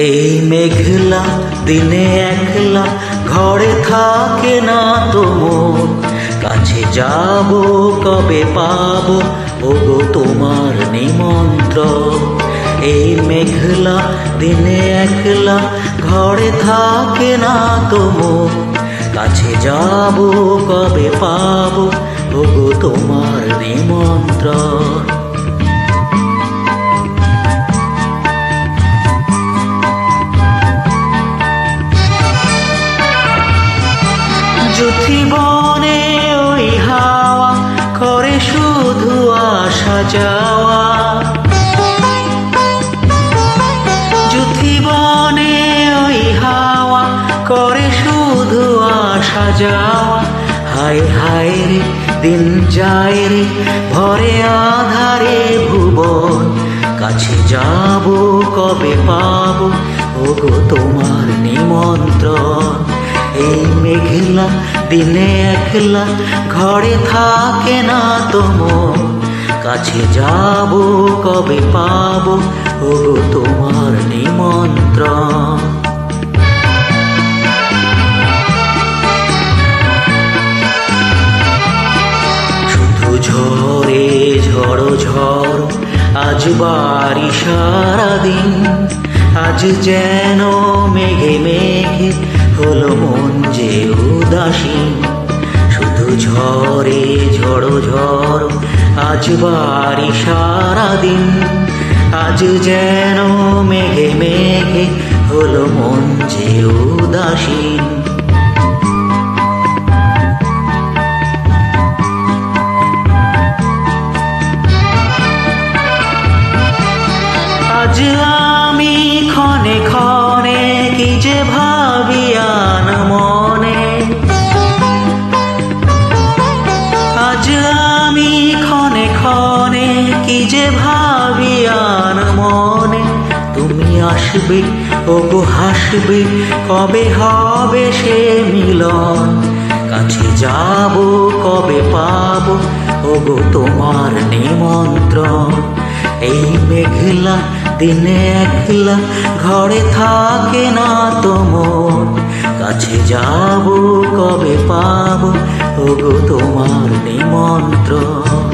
এই মেঘলা দিনে একলা ঘরে থাকে না তো মন, কাছে যাব কবে পাবো ওগো তোমার নিমন্ত্রণ। এই মেঘলা দিনে একলা ঘরে থাকে না তো মন, কাছে যাব কবে পাবো ওগো তোমার নিমন্ত্রণ। যুথি বনে ওই হাওয়া করে শুধু আসা যাওয়া, যুথি বনে ওই হাওয়া করে শুধু আসা যাওয়া। হায় হায় রে দিন যায় রে ভরে আধারে ভুবন, কাছে যাব কবে পাবো ওগো তোমার নিমন্ত্রণ। এই মেঘলা দিনে একলা ঘরে থাকে না তো মন, কাছে যাব কবে পাবো ওগো তোমার নিমন্ত্রণ। শুধু ঝড়ে ঝড়ো ঝড় আজ বাড়ি সারাদিন, আজ যেন মেঘে মেঘে হলো মন যে উদাসীন। শুধু ঝড়ে ঝড়ো ঝড় আজ বাড়ি সারাদিন, আজ যেন মেঘে মেঘে হলো মন যে উদাসীন। আজ আমি ক্ষণে ক্ষণে কি যে ভাবি আন মনে, আজ আমি ক্ষণে ক্ষণে কি যে ভাবি আন মনে। তুমি আসবে ওগো হাসবে কবে হবে সে মিলন, কাছে যাব কবে পাবো ওগো তোমার নিমন্ত্রণ। এই মেঘলা দিনে একলা ঘরে থাকে না তো মন, কাছে যাব কবে পাবো ওগো তোমার নিমন্ত্রণ।